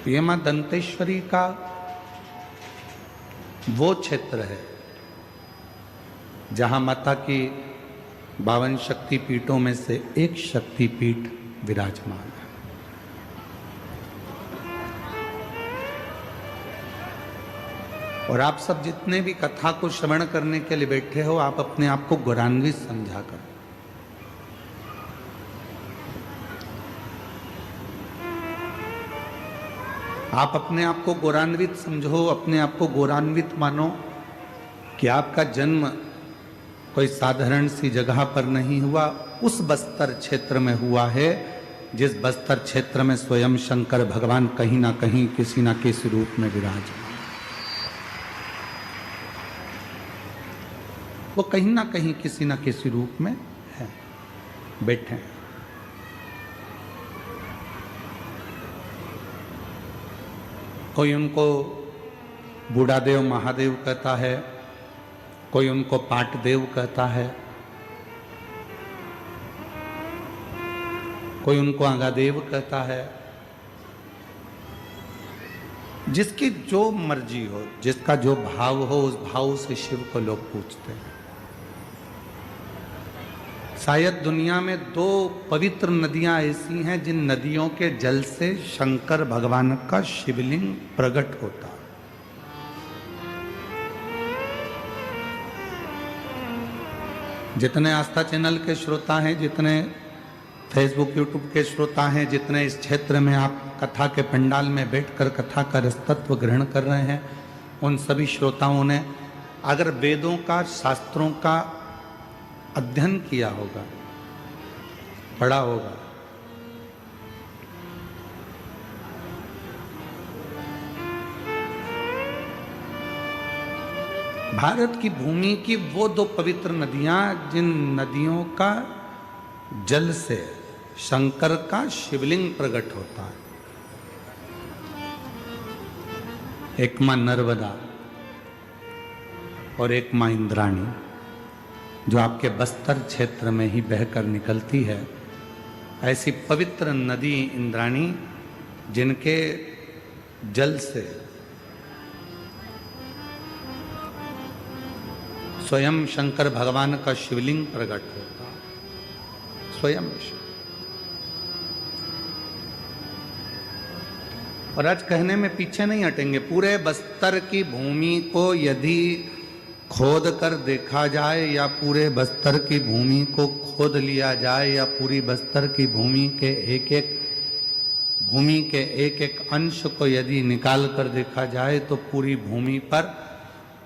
ये मां दंतेश्वरी का वो क्षेत्र है जहां माता की 52 शक्तिपीठों में से एक शक्तिपीठ विराजमान है। और आप सब जितने भी कथा को श्रवण करने के लिए बैठे हो, आप अपने आप को गौरवान्वित समझा करो। आप अपने आप को गौरवान्वित समझो, अपने आप को गौरवान्वित मानो कि आपका जन्म कोई साधारण सी जगह पर नहीं हुआ, उस बस्तर क्षेत्र में हुआ है जिस बस्तर क्षेत्र में स्वयं शंकर भगवान कहीं ना कहीं किसी ना किसी रूप में विराजमान। वो कहीं ना कहीं किसी ना किसी रूप में है, बैठे हैं। कोई उनको बूढ़ा देव महादेव कहता है, कोई उनको पाट देव कहता है, कोई उनको आगादेव कहता है। जिसकी जो मर्जी हो, जिसका जो भाव हो, उस भाव से शिव को लोग पूछते हैं। शायद दुनिया में 2 पवित्र नदियां ऐसी हैं जिन नदियों के जल से शंकर भगवान का शिवलिंग प्रकट होता है। जितने आस्था चैनल के श्रोता हैं, जितने फेसबुक यूट्यूब के श्रोता हैं, जितने इस क्षेत्र में आप कथा के पंडाल में बैठकर कथा का रसतत्व ग्रहण कर रहे हैं, उन सभी श्रोताओं ने अगर वेदों का, शास्त्रों का अध्ययन किया होगा, पढ़ा होगा, भारत की भूमि की वो 2 पवित्र नदियां जिन नदियों का जल से शंकर का शिवलिंग प्रकट होता है, एक मां नर्मदा और एक मां इंद्राणी, जो आपके बस्तर क्षेत्र में ही बहकर निकलती है। ऐसी पवित्र नदी इंद्राणी जिनके जल से स्वयं शंकर भगवान का शिवलिंग प्रकट होता, स्वयं शिव। और आज कहने में पीछे नहीं हटेंगे, पूरे बस्तर की भूमि को यदि खोद कर देखा जाए, या पूरे बस्तर की भूमि को खोद लिया जाए, या पूरी बस्तर की भूमि के एक एक अंश को यदि निकाल कर देखा जाए, तो पूरी भूमि पर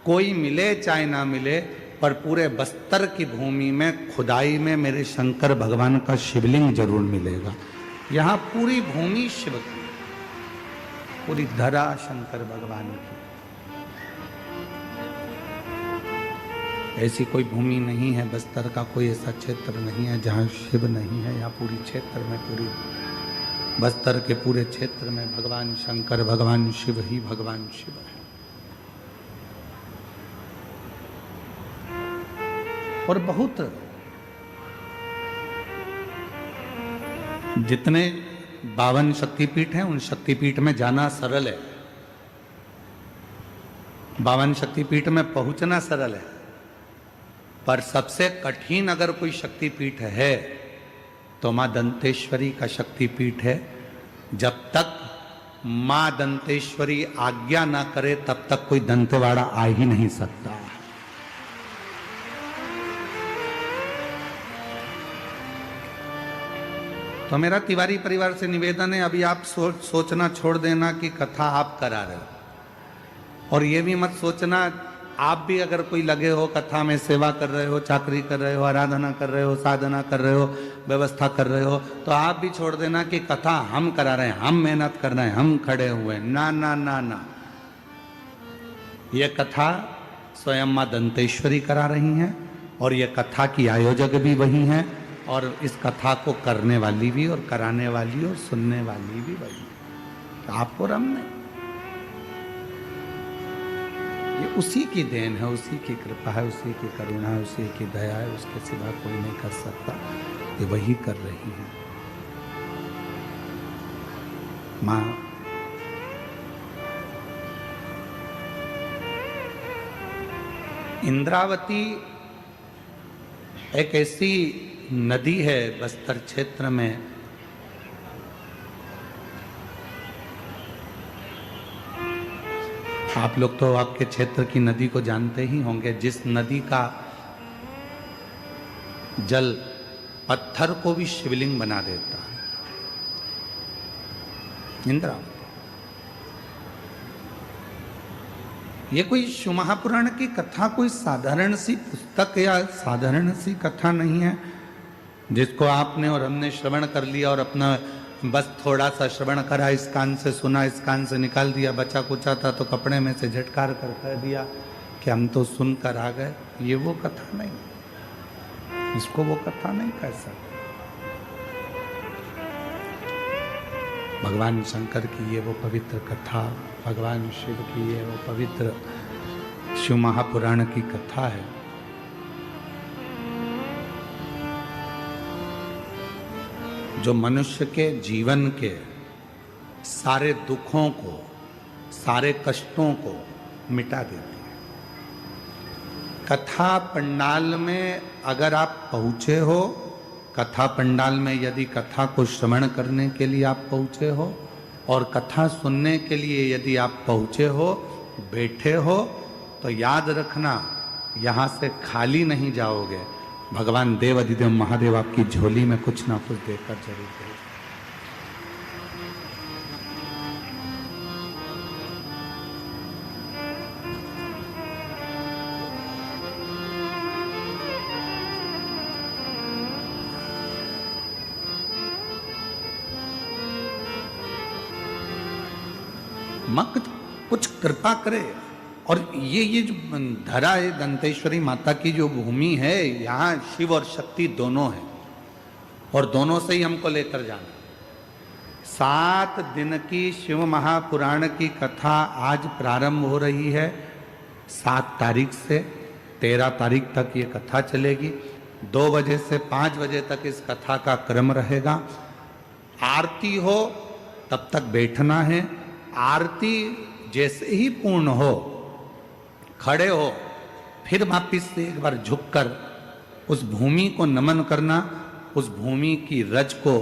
कोई मिले चाहे ना मिले, पर पूरे बस्तर की भूमि में खुदाई में मेरे शंकर भगवान का शिवलिंग जरूर मिलेगा। यहाँ पूरी भूमि शिव की, पूरी धरा शंकर भगवान की। ऐसी कोई भूमि नहीं है, बस्तर का कोई ऐसा क्षेत्र नहीं है जहाँ शिव नहीं है। या पूरी क्षेत्र में, पूरी बस्तर के पूरे क्षेत्र में भगवान शंकर, भगवान शिव ही भगवान शिव है। और बहुत जितने 52 शक्तिपीठ हैं, उन शक्तिपीठ में जाना सरल है, 52 शक्तिपीठ में पहुंचना सरल है, पर सबसे कठिन अगर कोई शक्तिपीठ है तो मां दंतेश्वरी का शक्तिपीठ है। जब तक मां दंतेश्वरी आज्ञा ना करे, तब तक कोई दंतेवाड़ा आ ही नहीं सकता। तो मेरा तिवारी परिवार से निवेदन है, अभी आप सोचना छोड़ देना कि कथा आप करा रहे हो। और ये भी मत सोचना, आप भी अगर कोई लगे हो खत्ता में, सेवा कर रहे हो, चाकरी कर रहे हो, आराधना कर रहे हो, साधना कर रहे हो, व्यवस्था कर रहे हो, तो आप भी छोड़ देना कि कथा हम करा रहे हैं, हम मेहनत कर रहे हैं, हम खड़े हुए हैं। ना ना ना ना, ये कथा स्वयं मां दंतेश्वरी करा रही हैं, और ये कथा की आयोजक भी वही हैं, और इस कथा को करने वाली भी, और कराने वाली और सुनने वाली भी वही है। तो आपको रम नहीं, ये उसी की देन है, उसी की कृपा है, उसी की करुणा है, उसी की दया है, उसके सिवा कोई नहीं कर सकता। ये वही कर रही है। माँ इंद्रावती एक ऐसी नदी है बस्तर क्षेत्र में, आप लोग तो आपके क्षेत्र की नदी को जानते ही होंगे, जिस नदी का जल पत्थर को भी शिवलिंग बना देता है, इंद्रावती। ये कोई शिव महापुराण की कथा कोई साधारण सी पुस्तक या साधारण सी कथा नहीं है जिसको आपने और हमने श्रवण कर लिया और अपना बस थोड़ा सा श्रवण करा, इस कान से सुना, इस कान से निकाल दिया, बचा कुचा था तो कपड़े में से झटकार कर कह दिया कि हम तो सुनकर आ गए। ये वो कथा नहीं, इसको वो कथा नहीं कह सकते। भगवान शंकर की ये वो पवित्र कथा, भगवान शिव की ये वो पवित्र शिव महापुराण की कथा है। जो मनुष्य के जीवन के सारे दुखों को, सारे कष्टों को मिटा देती है। कथा पंडाल में अगर आप पहुंचे हो, कथा पंडाल में यदि कथा को श्रवण करने के लिए आप पहुंचे हो और कथा सुनने के लिए यदि आप पहुंचे हो, बैठे हो, तो याद रखना यहाँ से खाली नहीं जाओगे। भगवान देव अधिदेव महादेव आपकी झोली में कुछ ना कुछ देकर जरूर देंगे। मत कुछ कृपा करे। और ये जो धरा है दंतेश्वरी माता की जो भूमि है, यहाँ शिव और शक्ति दोनों है और दोनों से ही हमको लेकर जाना। 7 दिन की शिव महापुराण की कथा आज प्रारंभ हो रही है। 7 तारीख से 13 तारीख तक ये कथा चलेगी। 2 बजे से 5 बजे तक इस कथा का क्रम रहेगा। आरती हो तब तक बैठना है। आरती जैसे ही पूर्ण हो, खड़े हो, फिर वापिस से एक बार झुककर उस भूमि को नमन करना, उस भूमि की रज को,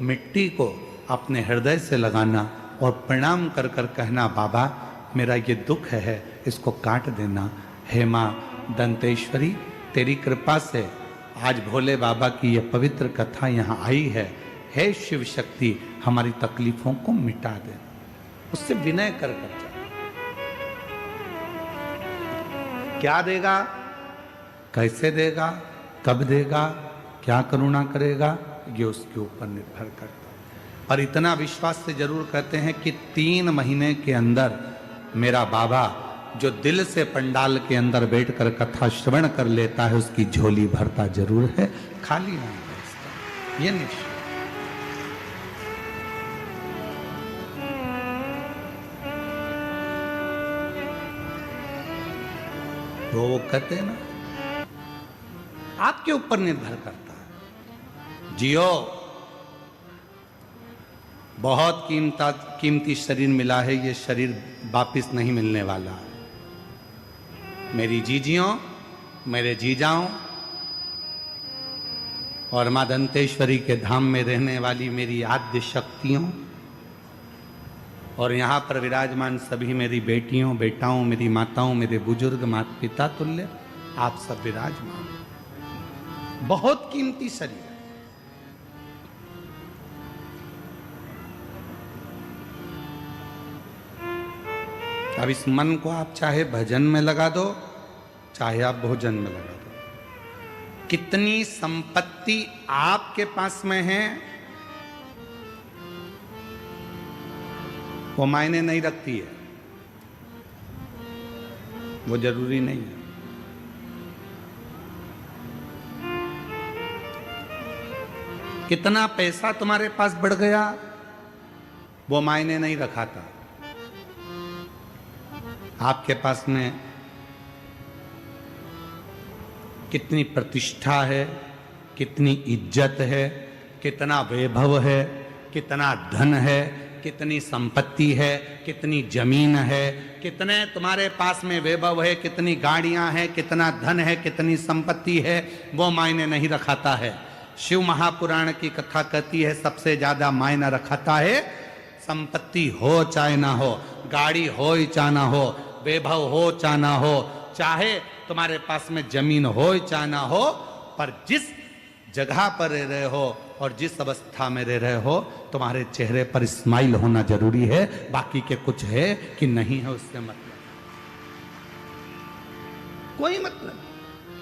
मिट्टी को अपने हृदय से लगाना और प्रणाम कर कर कहना, बाबा मेरा ये दुख है, इसको काट देना। हे माँ दंतेश्वरी, तेरी कृपा से आज भोले बाबा की ये पवित्र कथा यहाँ आई है। हे शिव शक्ति, हमारी तकलीफों को मिटा दे। उससे विनय कर कर जा। क्या देगा, कैसे देगा, कब देगा, क्या करुणा करेगा, ये उसके ऊपर निर्भर करता है। पर इतना विश्वास से जरूर कहते हैं कि 3 महीने के अंदर मेरा बाबा जो दिल से पंडाल के अंदर बैठकर कथा श्रवण कर लेता है, उसकी झोली भरता जरूर है, खाली नहीं है। ये निश्चय। वो कहते हैं ना, आपके ऊपर निर्भर करता है। जियो, बहुत कीमती शरीर मिला है, ये शरीर वापिस नहीं मिलने वाला है। मेरी जीजियों, मेरे जीजाओं और मां दंतेश्वरी के धाम में रहने वाली मेरी आद्य शक्तियों और यहाँ पर विराजमान सभी मेरी बेटियों, बेटाओं, मेरी माताओं, मेरे बुजुर्ग, माता पिता तुल्य आप सब विराजमान। बहुत कीमती शरीर है। अब इस मन को आप चाहे भजन में लगा दो, चाहे आप भोजन में लगा दो। कितनी संपत्ति आपके पास में है वो मायने नहीं रखती है, वो जरूरी नहीं है। कितना पैसा तुम्हारे पास बढ़ गया वो मायने नहीं रखाता। आपके पास में कितनी प्रतिष्ठा है, कितनी इज्जत है, कितना वैभव है, कितना धन है, कितनी संपत्ति है, कितनी जमीन है, कितने तुम्हारे पास में वैभव है, कितनी गाड़ियां हैं, कितना धन है, कितनी संपत्ति है, वो मायने नहीं रखाता है। शिव महापुराण की कथा कहती है सबसे ज्यादा मायना रखाता है संपत्ति हो चाहे ना हो, गाड़ी हो चाहे ना हो, वैभव हो चाहे ना हो, चाहे तुम्हारे पास में जमीन हो चाहे ना हो, पर जिस जगह पर रह रहे हो और जिस अवस्था में रह रहे हो तुम्हारे चेहरे पर स्माइल होना जरूरी है। बाकी के कुछ है कि नहीं है उससे मतलब कोई मतलब।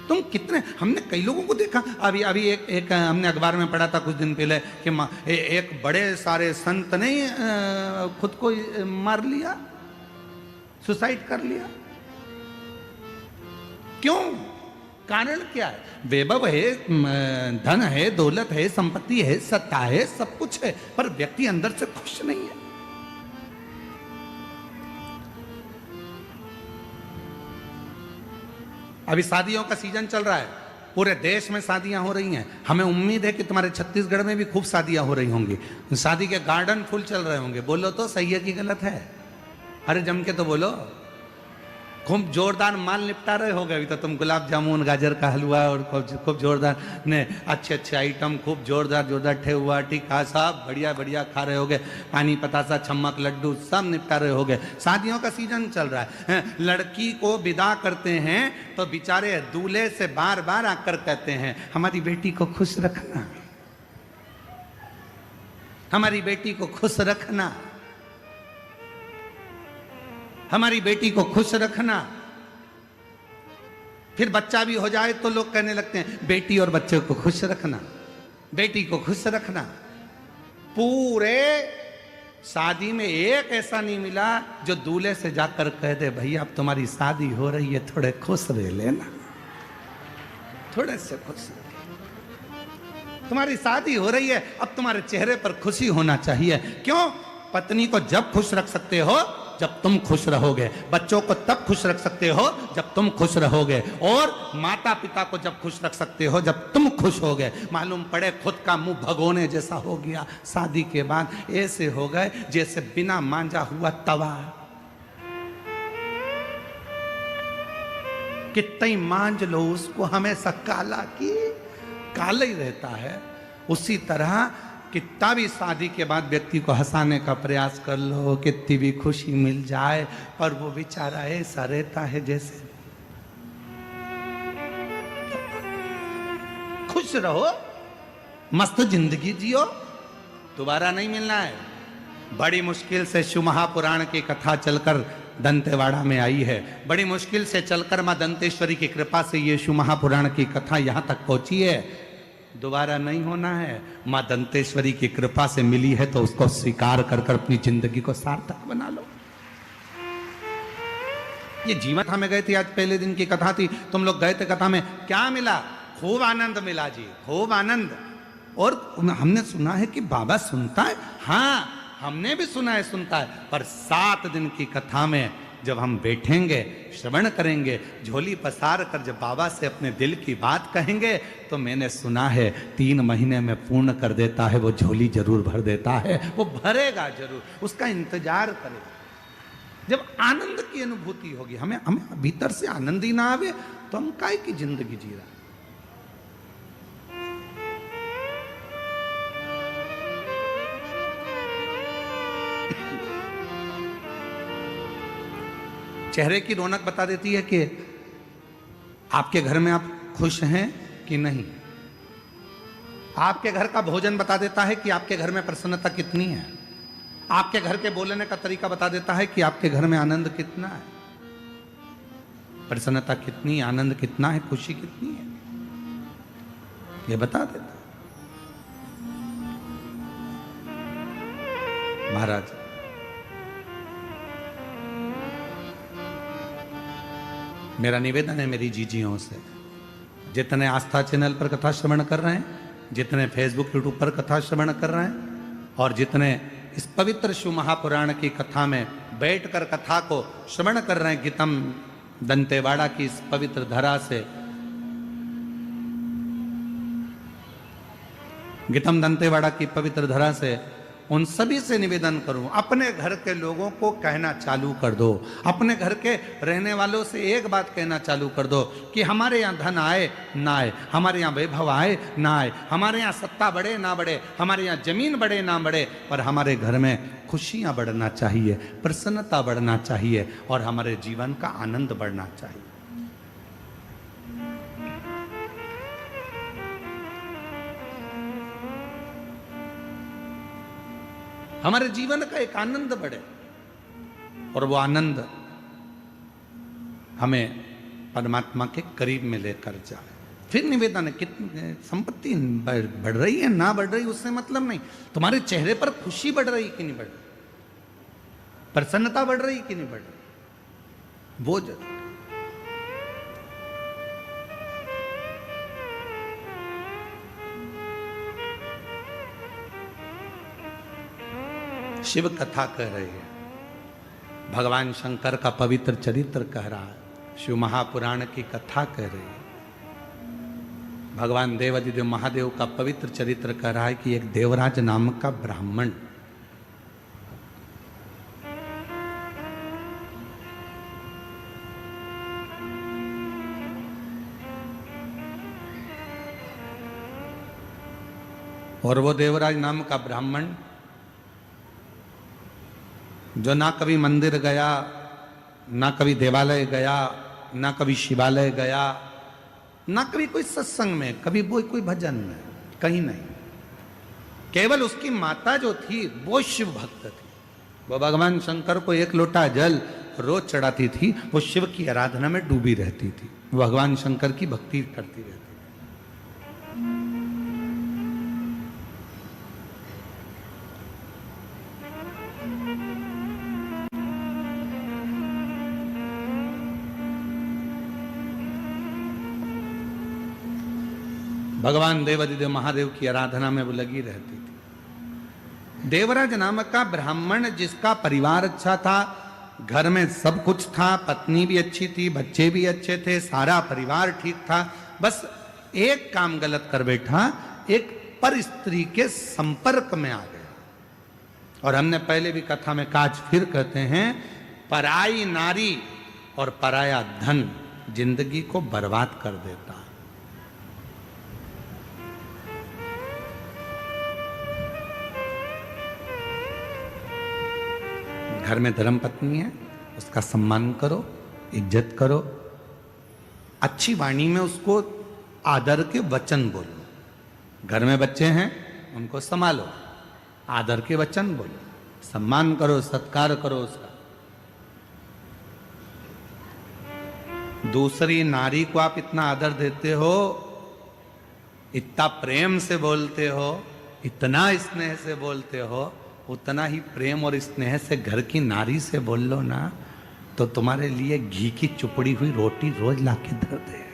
तुम कितने, हमने कई लोगों को देखा, अभी अभी एक हमने अखबार में पढ़ा था कुछ दिन पहले कि एक बड़े सारे संत ने खुद को मार लिया, सुसाइड कर लिया। क्यों? कारण क्या है? वैभव है, धन है, दौलत है, संपत्ति है, सत्ता है, सब कुछ है, पर व्यक्ति अंदर से खुश नहीं है। अभी शादियों का सीजन चल रहा है, पूरे देश में शादियां हो रही हैं। हमें उम्मीद है कि तुम्हारे छत्तीसगढ़ में भी खूब शादियां हो रही होंगी, शादी के गार्डन फुल चल रहे होंगे। बोलो तो सही है कि गलत है? अरे जम के तो बोलो। खूब जोरदार माल निपटा रहे हो गए अभी तो तुम, गुलाब जामुन, गाजर का हलवा और खूब जोरदार ने अच्छे अच्छे आइटम, खूब जोरदार ठेहुआ, टीका, सब बढ़िया बढ़िया खा रहे होगे। पानी पतासा, छम्मक, लड्डू सब निपटा रहे होगे। शादियों का सीजन चल रहा है। लड़की को विदा करते हैं तो बेचारे दूल्हे से बार बार आकर कहते हैं हमारी बेटी को खुश रखना, हमारी बेटी को खुश रखना, हमारी बेटी को खुश रखना। फिर बच्चा भी हो जाए तो लोग कहने लगते हैं बेटी और बच्चे को खुश रखना, बेटी को खुश रखना। पूरे शादी में एक ऐसा नहीं मिला जो दूल्हे से जाकर कह दे भैया अब तुम्हारी शादी हो रही है, थोड़े खुश रह लेना, थोड़े से खुश रह, तुम्हारी शादी हो रही है, अब तुम्हारे चेहरे पर खुशी होना चाहिए। क्यों? पत्नी को जब खुश रख सकते हो जब तुम खुश रहोगे, बच्चों को तब खुश रख सकते हो जब तुम खुश रहोगे, और माता पिता को जब खुश रख सकते हो जब तुम खुश होगे। मालूम पड़े खुद का मुंह भगोने जैसा हो गया, शादी के बाद ऐसे हो गए जैसे बिना मांजा हुआ तवा। कितनी मांज लो उसको हमेशा काला की काला ही रहता है। उसी तरह कितना भी शादी के बाद व्यक्ति को हंसाने का प्रयास कर लो, कितनी भी खुशी मिल जाए, पर वो बेचारा ऐसा रहता है जैसे। खुश रहो, मस्त जिंदगी जियो, दोबारा नहीं मिलना है। बड़ी मुश्किल से शिव महापुराण की कथा चलकर दंतेवाड़ा में आई है, बड़ी मुश्किल से चलकर मां दंतेश्वरी की कृपा से ये शिव महापुराण की कथा यहां तक पहुंची है। दोबारा नहीं होना है। मां दंतेश्वरी की कृपा से मिली है तो उसको स्वीकार कर कर अपनी जिंदगी को सार्थक बना लो। ये जीवन हमें गए थे, आज पहले दिन की कथा थी, तुम लोग गए थे कथा में, क्या मिला? खूब आनंद मिला जी, खूब आनंद। और हमने सुना है कि बाबा सुनता है, हाँ हमने भी सुना है सुनता है, पर 7 दिन की कथा में जब हम बैठेंगे, श्रवण करेंगे, झोली पसार कर जब बाबा से अपने दिल की बात कहेंगे, तो मैंने सुना है 3 महीने में पूर्ण कर देता है, वो झोली जरूर भर देता है, वो भरेगा जरूर, उसका इंतजार करेगा। जब आनंद की अनुभूति होगी, हमें भीतर से आनंद ही ना आवे तो हम काय की जिंदगी जी रहा। चेहरे की रौनक बता देती है कि आपके घर में आप खुश हैं कि नहीं। आपके घर का भोजन बता देता है कि आपके घर में प्रसन्नता कितनी है। आपके घर के बोलने का तरीका बता देता है कि आपके घर में आनंद कितना है, प्रसन्नता कितनी, आनंद कितना है, खुशी कितनी है, ये बता देता है। महाराज मेरा निवेदन है मेरी जीजियों से, जितने आस्था चैनल पर कथा श्रवण कर रहे हैं, जितने फेसबुक यूट्यूब पर कथा श्रवण कर रहे हैं, और जितने इस पवित्र शिव महापुराण की कथा में बैठकर कथा को श्रवण कर रहे हैं, गीतम दंतेवाड़ा की इस पवित्र धरा से, गीतम दंतेवाड़ा की पवित्र धरा से उन सभी से निवेदन करूं, अपने घर के लोगों को कहना चालू कर दो, अपने घर के रहने वालों से एक बात कहना चालू कर दो कि हमारे यहाँ धन आए ना आए, हमारे यहाँ वैभव आए ना आए, हमारे यहाँ सत्ता बढ़े ना बढ़े, हमारे यहाँ जमीन बढ़े ना बढ़े, पर हमारे घर में खुशियाँ बढ़ना चाहिए, प्रसन्नता बढ़ना चाहिए और हमारे जीवन का आनंद बढ़ना चाहिए। हमारे जीवन का एक आनंद बढ़े और वो आनंद हमें परमात्मा के करीब में लेकर जाए। फिर निवेदन है, कितनी संपत्ति बढ़ रही है ना बढ़ रही उससे मतलब नहीं, तुम्हारे चेहरे पर खुशी बढ़ रही कि नहीं बढ़ रही, प्रसन्नता बढ़ रही कि नहीं बढ़ रही, वो जरूर। शिव कथा कह रही है, भगवान शंकर का पवित्र चरित्र कह रहा है, शिव महापुराण की कथा कह रही है, भगवान देवादिदेव महादेव का पवित्र चरित्र कह रहा है कि एक देवराज नाम का ब्राह्मण और वो देवराज नाम का ब्राह्मण जो ना कभी मंदिर गया, ना कभी देवालय गया, ना कभी शिवालय गया, ना कभी कोई सत्संग में, कभी कोई भजन में, कहीं नहीं, केवल उसकी माता जो थी वो शिव भक्त थी, वो भगवान शंकर को एक लोटा जल रोज चढ़ाती थी, वो शिव की आराधना में डूबी रहती थी, वो भगवान शंकर की भक्ति करती रहती थी। भगवान देवादिदेव महादेव की आराधना में वो लगी रहती थी। देवराज नामक का ब्राह्मण जिसका परिवार अच्छा था, घर में सब कुछ था, पत्नी भी अच्छी थी, बच्चे भी अच्छे थे, सारा परिवार ठीक था, बस एक काम गलत कर बैठा, एक पर स्त्री के संपर्क में आ गया। और हमने पहले भी कथा में काज फिर कहते हैं, पराई नारी और पराया धन जिंदगी को बर्बाद कर देता है। घर में धर्म पत्नी है, उसका सम्मान करो, इज्जत करो, अच्छी वाणी में उसको आदर के वचन बोलो। घर में बच्चे हैं, उनको संभालो, आदर के वचन बोलो, सम्मान करो, सत्कार करो उसका। दूसरी नारी को आप इतना आदर देते हो, इतना प्रेम से बोलते हो, इतना स्नेह से बोलते हो, उतना ही प्रेम और स्नेह से घर की नारी से बोल लो ना, तो तुम्हारे लिए घी की चुपड़ी हुई रोटी रोज लाके धर दे,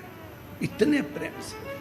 इतने प्रेम से।